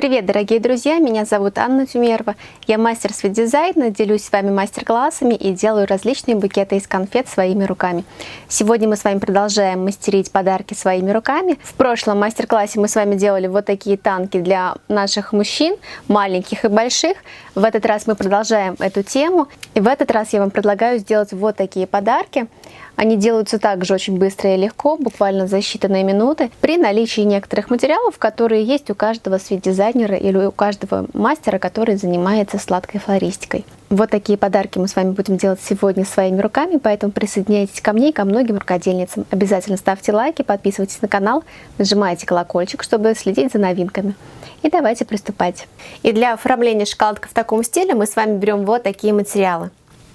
Привет, дорогие друзья! Меня зовут Анна Тюмерова. Я мастер свит-дизайна, делюсь с вами мастер-классами и делаю различные букеты из конфет своими руками. Сегодня мы с вами продолжаем мастерить подарки своими руками. В прошлом мастер-классе мы с вами делали вот такие танки для наших мужчин, маленьких и больших. В этот раз мы продолжаем эту тему. И в этот раз я вам предлагаю сделать вот такие подарки. Они делаются также очень быстро и легко, буквально за считанные минуты, при наличии некоторых материалов, которые есть у каждого свит-дизайнера или у каждого мастера, который занимается сладкой флористикой. Вот такие подарки мы с вами будем делать сегодня своими руками, поэтому присоединяйтесь ко мне и ко многим рукодельницам. Обязательно ставьте лайки, подписывайтесь на канал, нажимайте колокольчик, чтобы следить за новинками. И давайте приступать. И для оформления шоколадки в таком стиле мы с вами берем вот такие материалы.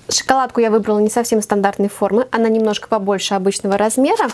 Шоколадку я выбрала не совсем стандартной формы, она немножко побольше обычного размера.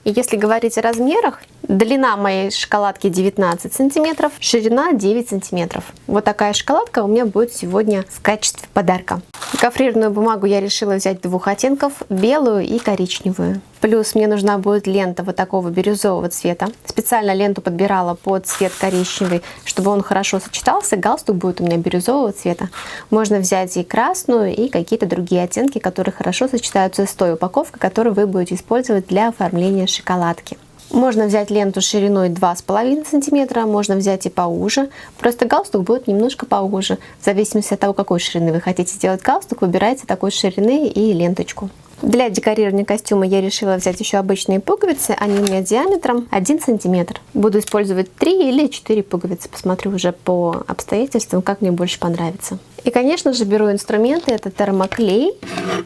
И если говорить о размерах, длина моей шоколадки 19 сантиметров, ширина 9 сантиметров. Вот такая шоколадка у меня будет сегодня в качестве подарка. Гофрированную бумагу я решила взять двух оттенков, белую и коричневую. Плюс мне нужна будет лента вот такого бирюзового цвета. Специально ленту подбирала под цвет коричневый, чтобы он хорошо сочетался. Галстук будет у меня бирюзового цвета. Можно взять и красную, и какие-то другие оттенки, которые хорошо сочетаются с той упаковкой, которую вы будете использовать для оформления шоколадки. Можно взять ленту шириной 2,5 см, можно взять и поуже. Просто галстук будет немножко поуже. В зависимости от того, какой ширины вы хотите сделать галстук, выбирайте такой ширины и ленточку. Для декорирования костюма я решила взять еще обычные пуговицы. Они у меня диаметром 1 см. Буду использовать 3 или 4 пуговицы. Посмотрю уже по обстоятельствам, как мне больше понравится. И, конечно же, беру инструменты. Это термоклей,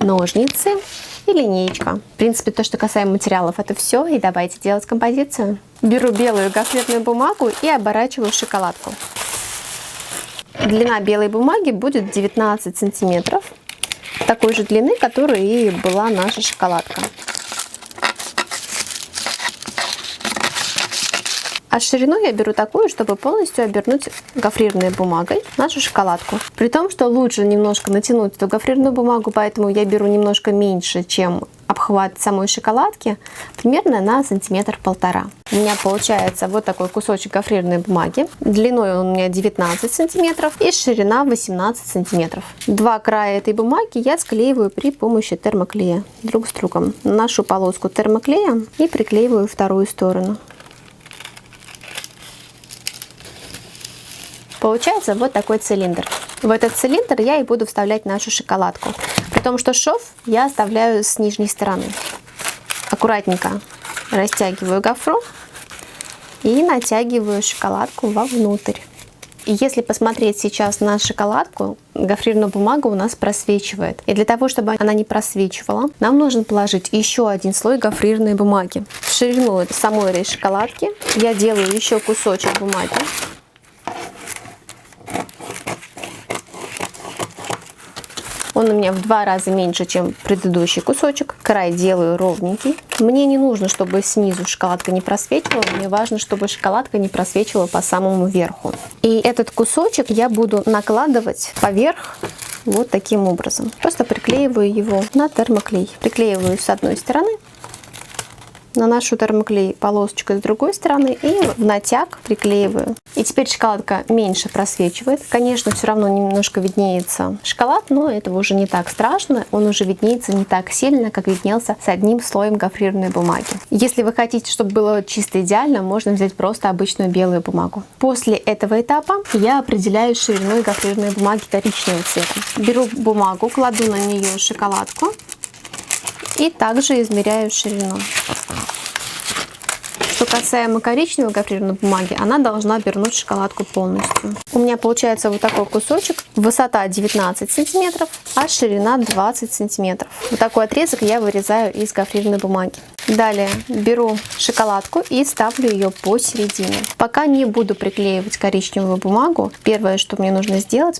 ножницы и линеечка. В принципе, то, что касаемо материалов, это все. И давайте делать композицию. Беру белую гофрированную бумагу и оборачиваю шоколадку. Длина белой бумаги будет 19 сантиметров. Такой же длины, которой и была наша шоколадка. А ширину я беру такую, чтобы полностью обернуть гофрированной бумагой нашу шоколадку. При том, что лучше немножко натянуть эту гофрированную бумагу, поэтому я беру немножко меньше, чем обхват самой шоколадки, примерно на 1–1,5 см. У меня получается вот такой кусочек гофрированной бумаги. Длиной он у меня 19 сантиметров и ширина 18 сантиметров. Два края этой бумаги я склеиваю при помощи термоклея друг с другом. Наношу полоску термоклея и приклеиваю вторую сторону. Получается вот такой цилиндр. В этот цилиндр я и буду вставлять нашу шоколадку. При том, что шов я оставляю с нижней стороны. Аккуратненько растягиваю гофру и натягиваю шоколадку вовнутрь. И если посмотреть сейчас на шоколадку, гофрированная бумага у нас просвечивает. И для того, чтобы она не просвечивала, нам нужно положить еще один слой гофрированной бумаги. В ширину самой этой шоколадки я делаю еще кусочек бумаги. Он у меня в 2 раза меньше, чем предыдущий кусочек. Край делаю ровненький. Мне не нужно, чтобы снизу шоколадка не просвечивала. Мне важно, чтобы шоколадка не просвечивала по самому верху. И этот кусочек я буду накладывать поверх вот таким образом. Просто приклеиваю его на термоклей. Приклеиваю с одной стороны. Наношу термоклей полосочкой с другой стороны и в натяг приклеиваю. И теперь шоколадка меньше просвечивает. Конечно, все равно немножко виднеется шоколад, но этого уже не так страшно. Он уже виднеется не так сильно, как виднелся с одним слоем гофрированной бумаги. Если вы хотите, чтобы было чисто идеально, можно взять просто обычную белую бумагу. После этого этапа я определяю шириной гофрированной бумаги коричневого цвета. Беру бумагу, кладу на нее шоколадку и также измеряю ширину. Что касаемо коричневой гофрированной бумаги, она должна обернуть шоколадку полностью. У меня получается вот такой кусочек. Высота 19 сантиметров, а ширина 20 сантиметров. Вот такой отрезок я вырезаю из гофрированной бумаги. Далее беру шоколадку и ставлю ее посередине. Пока не буду приклеивать коричневую бумагу, первое, что мне нужно сделать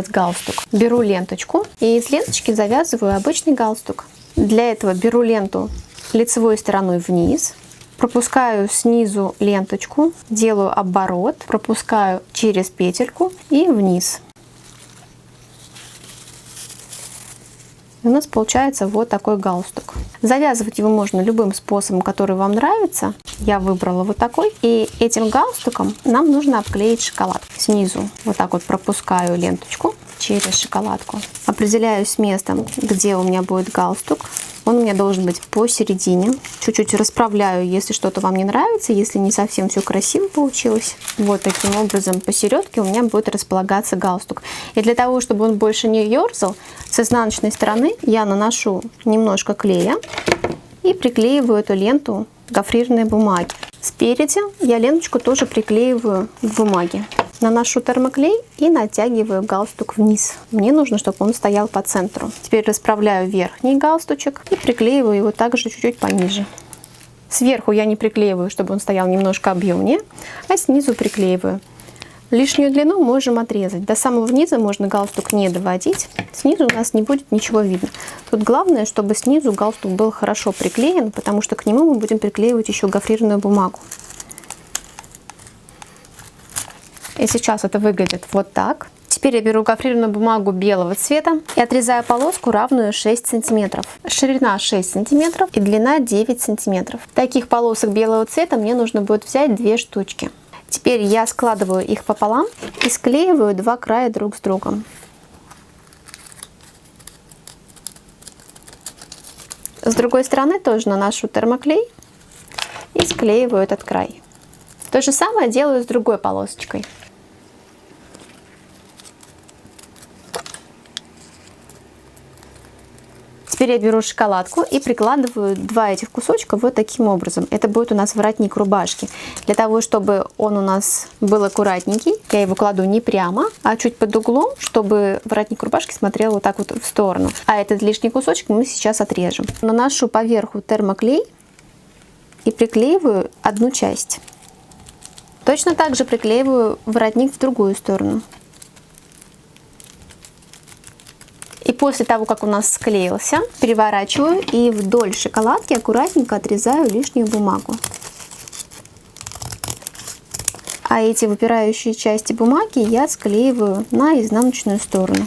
галстук. Беру ленточку и из ленточки завязываю обычный галстук. Для этого беру ленту лицевой стороной вниз, пропускаю снизу ленточку, делаю оборот, пропускаю через петельку и вниз. И у нас получается вот такой галстук. Завязывать его можно любым способом, который вам нравится. Я выбрала вот такой. И этим галстуком нам нужно обклеить шоколадку. Снизу вот так вот пропускаю ленточку через шоколадку. Определяюсь местом, где у меня будет галстук. Он у меня должен быть посередине. Чуть-чуть расправляю, если что-то вам не нравится, если не совсем все красиво получилось. Вот таким образом посередке у меня будет располагаться галстук. И для того, чтобы он больше не ерзал, с изнаночной стороны я наношу немножко клея и приклеиваю эту ленту к гофрированной бумаге. Спереди я ленточку тоже приклеиваю к бумаге. Наношу термоклей и натягиваю галстук вниз. Мне нужно, чтобы он стоял по центру. Теперь расправляю верхний галстучек и приклеиваю его также чуть-чуть пониже. Сверху я не приклеиваю, чтобы он стоял немножко объемнее, а снизу приклеиваю. Лишнюю длину можем отрезать. До самого низа можно галстук не доводить. Снизу у нас не будет ничего видно. Тут главное, чтобы снизу галстук был хорошо приклеен, потому что к нему мы будем приклеивать еще гофрированную бумагу. И сейчас это выглядит вот так. Теперь я беру гофрированную бумагу белого цвета и отрезаю полоску, равную 6 см. Ширина 6 см и длина 9 см. Таких полосок белого цвета мне нужно будет взять 2 штучки. Теперь я складываю их пополам и склеиваю два края друг с другом. С другой стороны тоже наношу термоклей и склеиваю этот край. То же самое делаю с другой полосочкой. Теперь я беру шоколадку и прикладываю два этих кусочка вот таким образом. Это будет у нас воротник рубашки. Для того, чтобы он у нас был аккуратненький, я его кладу не прямо, а чуть под углом, чтобы воротник рубашки смотрел вот так вот в сторону. А этот лишний кусочек мы сейчас отрежем. Наношу поверху термоклей и приклеиваю одну часть. Точно так же приклеиваю воротник в другую сторону. И после того, как у нас склеился, переворачиваю и вдоль шоколадки аккуратненько отрезаю лишнюю бумагу. А эти выпирающие части бумаги я склеиваю на изнаночную сторону.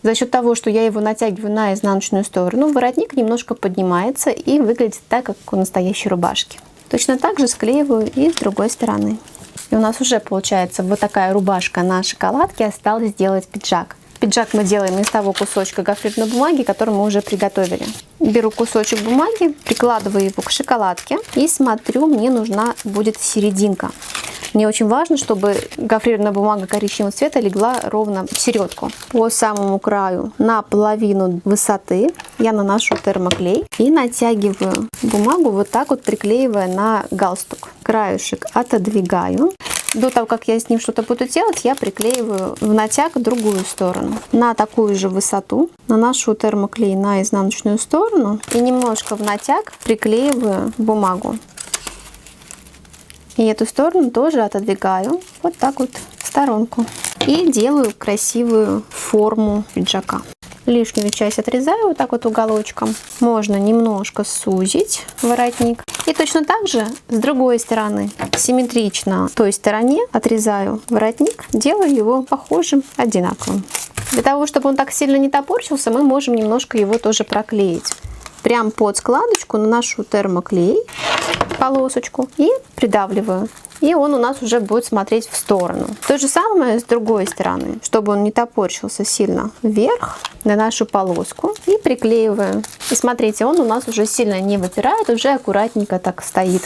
За счет того, что я его натягиваю на изнаночную сторону, воротник немножко поднимается и выглядит так, как у настоящей рубашки. Точно так же склеиваю и с другой стороны. И у нас уже получается вот такая рубашка на шоколадке. Осталось сделать пиджак. Пиджак мы делаем из того кусочка гофрированной бумаги, который мы уже приготовили. Беру кусочек бумаги, прикладываю его к шоколадке и смотрю, мне нужна будет серединка. Мне очень важно, чтобы гофрированная бумага коричневого цвета легла ровно в середку. По самому краю на половину высоты я наношу термоклей и натягиваю бумагу, вот так вот приклеивая на галстук. Краюшек отодвигаю. До того, как я с ним что-то буду делать, я приклеиваю в натяг другую сторону. На такую же высоту наношу термоклей на изнаночную сторону и немножко в натяг приклеиваю бумагу. И эту сторону тоже отодвигаю вот так вот в сторонку. И делаю красивую форму пиджака. Лишнюю часть отрезаю вот так вот уголочком. Можно немножко сузить воротник. И точно так же с другой стороны, симметрично той стороне отрезаю воротник, делаю его похожим, одинаковым. Для того, чтобы он так сильно не топорщился, мы можем немножко его тоже проклеить. Прям под складочку наношу термоклей, полосочку, и придавливаю. И он у нас уже будет смотреть в сторону. То же самое с другой стороны. Чтобы он не топорщился сильно вверх, наношу полоску и приклеиваю. И смотрите, он у нас уже сильно не выпирает, уже аккуратненько так стоит.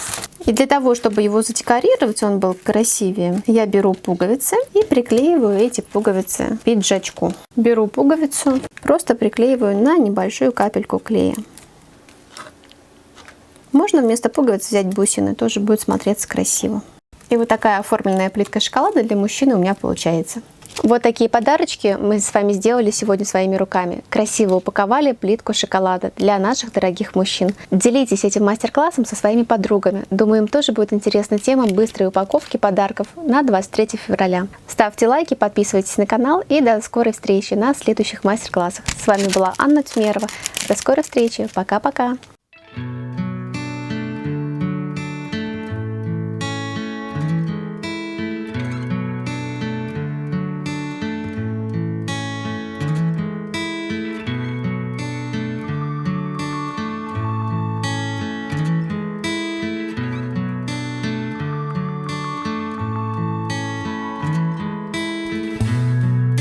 И для того, чтобы его задекорировать, он был красивее, я беру пуговицы и приклеиваю эти пуговицы к пиджачку. Беру пуговицу, просто приклеиваю на небольшую капельку клея. Можно вместо пуговиц взять бусины, тоже будет смотреться красиво. И вот такая оформленная плитка шоколада для мужчины у меня получается. Вот такие подарочки мы с вами сделали сегодня своими руками. Красиво упаковали плитку шоколада для наших дорогих мужчин. Делитесь этим мастер-классом со своими подругами. Думаю, им тоже будет интересна тема быстрой упаковки подарков на 23 февраля. Ставьте лайки, подписывайтесь на канал и до скорой встречи на следующих мастер-классах. С вами была Анна Тюмерова. До скорой встречи. Пока-пока.